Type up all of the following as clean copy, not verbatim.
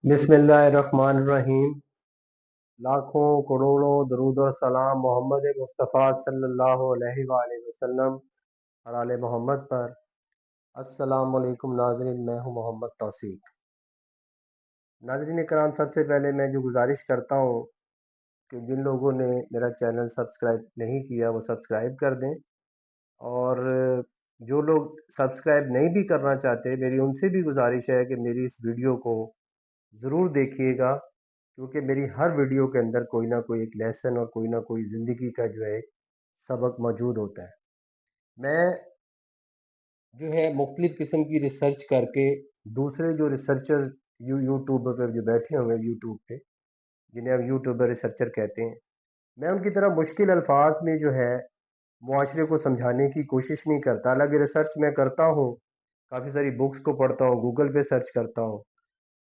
बिस्मिल्लाहिर्रहमानिर्रहीम। लाखों करोड़ों दरूद और सलाम मोहम्मद मुस्तफ़ा सल्लल्लाहु अलैहि वसल्लम और आले मोहम्मद पर। अस्सलाम वालेकुम नाज़रीन, मैं हूं मोहम्मद तौसीक। नाज़रीन कराम, सबसे पहले मैं जो गुजारिश करता हूं कि जिन लोगों ने मेरा चैनल सब्सक्राइब नहीं किया वो सब्सक्राइब कर दें, और जो लोग सब्सक्राइब नहीं भी करना चाहते, मेरी उनसे भी गुजारिश है कि मेरी इस वीडियो को ज़रूर देखिएगा, क्योंकि मेरी हर वीडियो के अंदर कोई ना कोई एक लेसन और कोई ना कोई ज़िंदगी का जो है सबक मौजूद होता है। मैं जो है मुख्तलिफ़ किस्म की रिसर्च करके दूसरे जो रिसर्चर यूट्यूब पर जो बैठे हुए हैं यूट्यूब पे, जिन्हें हम यूट्यूबर रिसर्चर कहते हैं, मैं उनकी तरह मुश्किल अल्फाज में जो है मुआशरे को समझाने की कोशिश नहीं करता। हालांकि रिसर्च मैं करता हूँ, काफ़ी सारी बुक्स को पढ़ता हूँ, गूगल पे सर्च करता हूँ,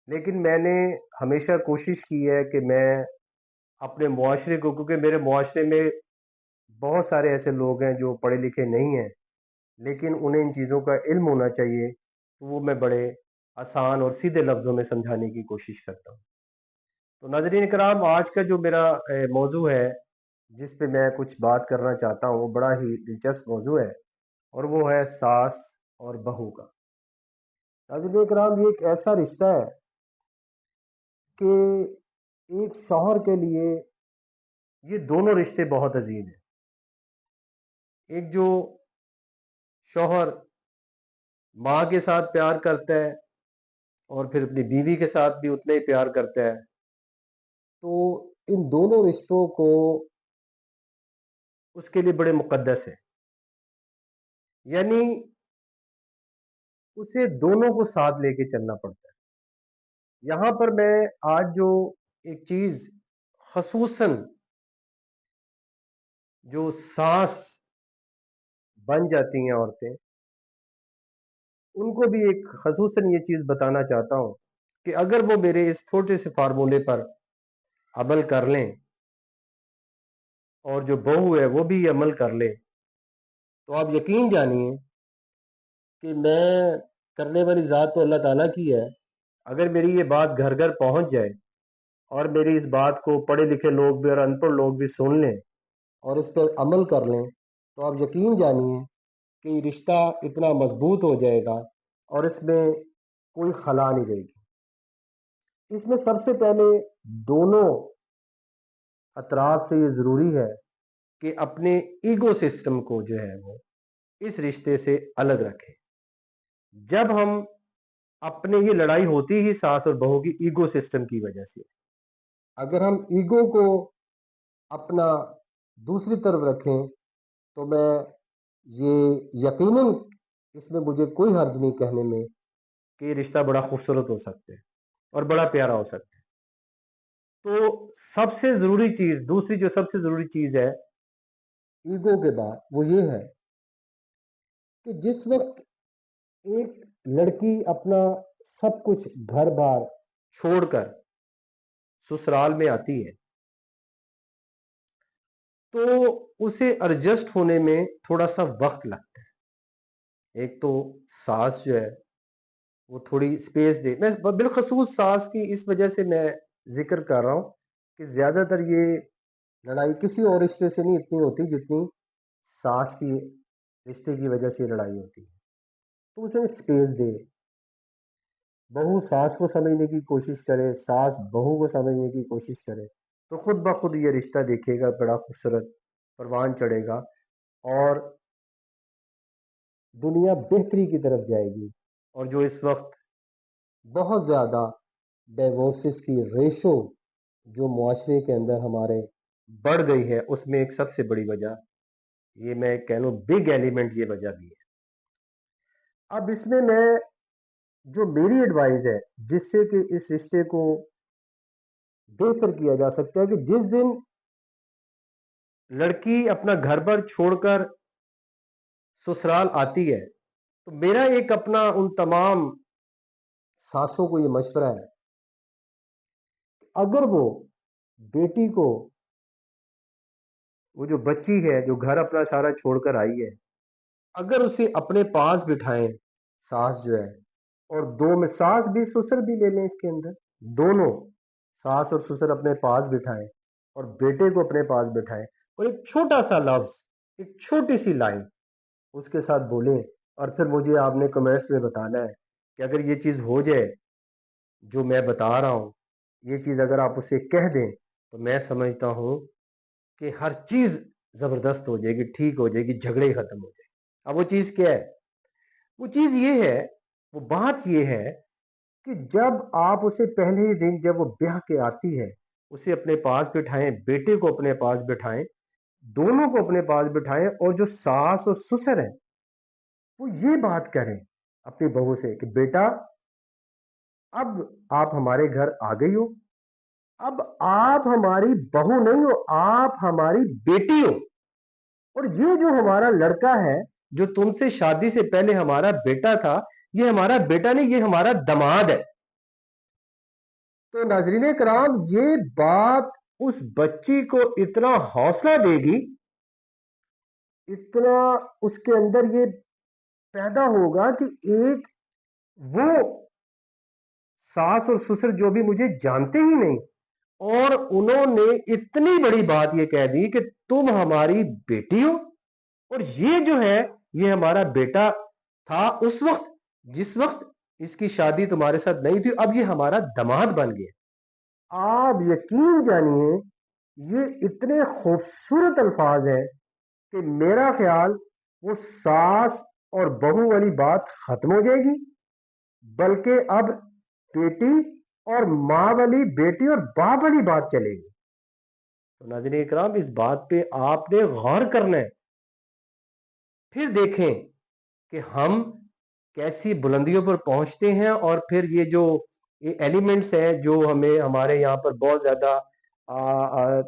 लेकिन मैंने हमेशा कोशिश की है कि मैं अपने मुआशरे को, क्योंकि मेरे मुआशरे में बहुत सारे ऐसे लोग हैं जो पढ़े लिखे नहीं हैं, लेकिन उन्हें इन चीज़ों का इल्म होना चाहिए, तो वो मैं बड़े आसान और सीधे लफ्ज़ों में समझाने की कोशिश करता हूँ। तो नाज़रीन कराम, आज का जो मेरा मौजू है, जिस पे मैं कुछ बात करना चाहता हूँ, वो बड़ा ही दिलचस्प मौजू है, और वो है सास और बहू का। नाज़रीन कराम, ये एक ऐसा रिश्ता है कि एक शौहर के लिए ये दोनों रिश्ते बहुत अजीज हैं। एक जो शौहर माँ के साथ प्यार करता है और फिर अपनी बीवी के साथ भी उतना ही प्यार करता है, तो इन दोनों रिश्तों को उसके लिए बड़े मुकद्दस है। यानी उसे दोनों को साथ लेके चलना पड़ता है। यहाँ पर मैं आज जो एक चीज, खसूसन जो सास बन जाती हैं औरतें, उनको भी एक खसूसन ये चीज बताना चाहता हूँ कि अगर वो मेरे इस छोटे से फार्मूले पर अमल कर लें, और जो बहू है वो भी ये अमल कर ले, तो आप यकीन जानिए कि मैं करने वाली ज़ात तो अल्लाह ताला की है। अगर मेरी ये बात घर घर पहुंच जाए और मेरी इस बात को पढ़े लिखे लोग भी और अनपढ़ लोग भी सुन लें और इस पर अमल कर लें, तो आप यकीन जानिए कि ये रिश्ता इतना मजबूत हो जाएगा और इसमें कोई खला नहीं रहेगी। इसमें सबसे पहले दोनों अतराफ से ये ज़रूरी है कि अपने ईगो सिस्टम को जो है वो इस रिश्ते से अलग रखें। जब हम अपने, ये लड़ाई होती ही सास और बहू की ईगो सिस्टम की वजह से। अगर हम ईगो को अपना दूसरी तरफ रखें, तो मैं ये यकीनन, इसमें मुझे कोई हर्ज नहीं कहने में कि ये रिश्ता बड़ा खूबसूरत हो सकता है और बड़ा प्यारा हो सकता है। तो सबसे जरूरी चीज, दूसरी जो सबसे जरूरी चीज है ईगो के बाद, वो ये है कि जिस वक्त एक लड़की अपना सब कुछ घर बार छोड़कर ससुराल में आती है, तो उसे एडजस्ट होने में थोड़ा सा वक्त लगता है। एक तो सास जो है वो थोड़ी स्पेस दे, मैं बिलखसूस सास की इस वजह से मैं जिक्र कर रहा हूँ कि ज्यादातर ये लड़ाई किसी और रिश्ते से नहीं इतनी होती जितनी सास की रिश्ते की वजह से लड़ाई होती है। तो उसे स्पेस दे, बहू सास को समझने की कोशिश करे, सास बहू को समझने की कोशिश करे, तो खुद ब खुद ये रिश्ता देखेगा बड़ा खूबसूरत परवान चढ़ेगा और दुनिया बेहतरी की तरफ जाएगी। और जो इस वक्त बहुत ज़्यादा डाइवोर्सेस की रेशो जो मुआशरे के अंदर हमारे बढ़ गई है, उसमें एक सबसे बड़ी वजह, ये मैं कह लूँ बिग एलिमेंट, ये वजह भी है। अब इसमें मैं, जो मेरी एडवाइस है जिससे कि इस रिश्ते को बेहतर किया जा सकता है, कि जिस दिन लड़की अपना घर पर छोड़कर ससुराल आती है, तो मेरा एक अपना उन तमाम सासों को ये मशवरा है, अगर वो बेटी को, वो जो बच्ची है जो घर अपना सारा छोड़कर आई है, अगर उसे अपने पास बिठाएं सास जो है, और दो में सास भी ससुर भी ले लें इसके अंदर, दोनों सास और ससुर अपने पास बिठाएं और बेटे को अपने पास बिठाएं और एक छोटा सा लफ्ज, एक छोटी सी लाइन उसके साथ बोलें, और फिर मुझे आपने कमेंट्स में बताना है कि अगर ये चीज़ हो जाए जो मैं बता रहा हूँ, ये चीज़ अगर आप उसे कह दें तो मैं समझता हूँ कि हर चीज़ ज़बरदस्त हो जाएगी, ठीक हो जाएगी, झगड़े खत्म हो जाएंगे। अब वो चीज़ क्या है? वो चीज़ ये है, वो बात ये है कि जब आप उसे पहले ही दिन जब वो ब्याह के आती है, उसे अपने पास बिठाएं, बेटे को अपने पास बिठाएं, दोनों को अपने पास बिठाएं, और जो सास और ससुर है वो ये बात करें अपनी बहू से कि बेटा, अब आप हमारे घर आ गई हो, अब आप हमारी बहू नहीं हो, आप हमारी बेटी हो, और ये जो हमारा लड़का है जो तुमसे शादी से पहले हमारा बेटा था, ये हमारा बेटा नहीं, ये हमारा दामाद है। तो नाजरीन कराम, ये बात उस बच्ची को इतना हौसला देगी, इतना उसके अंदर ये पैदा होगा कि एक वो सास और ससुर जो भी मुझे जानते ही नहीं, और उन्होंने इतनी बड़ी बात ये कह दी कि तुम हमारी बेटी हो, और ये जो है ये हमारा बेटा था उस वक्त जिस वक्त इसकी शादी तुम्हारे साथ नहीं थी, अब ये हमारा दामाद बन गया। आप यकीन जानिए, ये इतने खूबसूरत अल्फाज हैं कि मेरा ख्याल वो सास और बहू वाली बात खत्म हो जाएगी, बल्कि अब बेटी और माँ वाली, बेटी और बाप वाली बात चलेगी। तो नाज़रीन इकराम, इस बात पे आपने गौर करना है, फिर देखें कि हम कैसी बुलंदियों पर पहुंचते हैं, और फिर ये जो ये एलिमेंट्स हैं जो हमें हमारे यहाँ पर बहुत ज्यादा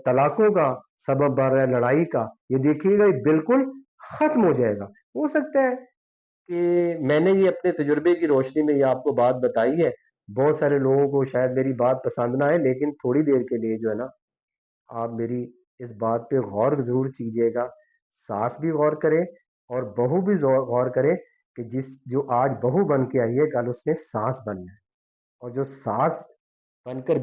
तलाकों का सबब बन रहा है, लड़ाई का, ये देखिएगा ये बिल्कुल खत्म हो जाएगा। हो सकता है कि मैंने ये अपने तजुर्बे की रोशनी में ये आपको बात बताई है, बहुत सारे लोगों को शायद मेरी बात पसंद ना आए, लेकिन थोड़ी देर के लिए जो है ना, आप मेरी इस बात पे गौर जरूर कीजिएगा। सास भी गौर करे और बहू भी गौर करे कि जिस जो आज बहू बन के आई है, कल उसने सास बनना है, और जो सास बनकर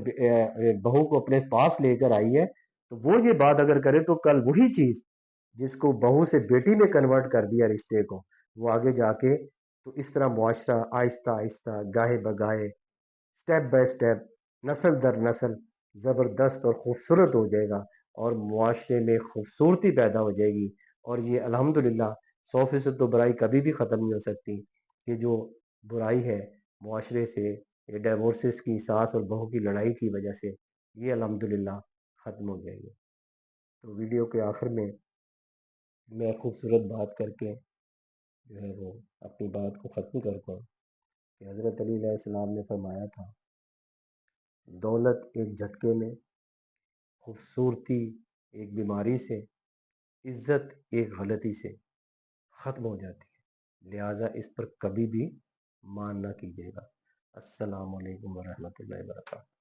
बहू को अपने पास लेकर आई है, तो वो ये बात अगर करे तो कल वही चीज जिसको बहू से बेटी में कन्वर्ट कर दिया रिश्ते को, वो आगे जाके तो इस तरह मुआशरा आहिस्ता आहिस्ता, गाहे बगाहे, स्टेप बाय स्टेप, नस्ल दर नस्ल ज़बरदस्त और ख़ूबसूरत हो जाएगा, और मुआशरे में खूबसूरती पैदा हो जाएगी। और ये अल्हम्दुलिल्लाह 100% तो बुराई कभी भी ख़त्म नहीं हो सकती। ये जो बुराई है मुआशरे से, ये डिवोर्सेस की, सास और बहू की लड़ाई की वजह से, ये अल्हम्दुलिल्लाह ख़त्म हो जाएगी। तो वीडियो के आखिर में मैं खूबसूरत बात करके जो है वो अपनी बात को ख़त्म करता हूँ कि हज़रत अली अलैहिस्सलाम ने फरमाया था, दौलत एक झटके में, खूबसूरती एक बीमारी से, इज्जत एक गलती से ख़त्म हो जाती है। लिहाजा इस पर कभी भी मान ना कीजिएगा। अस्सलामु अलैकुम वरहमतुल्लाहि वबरकातुहू।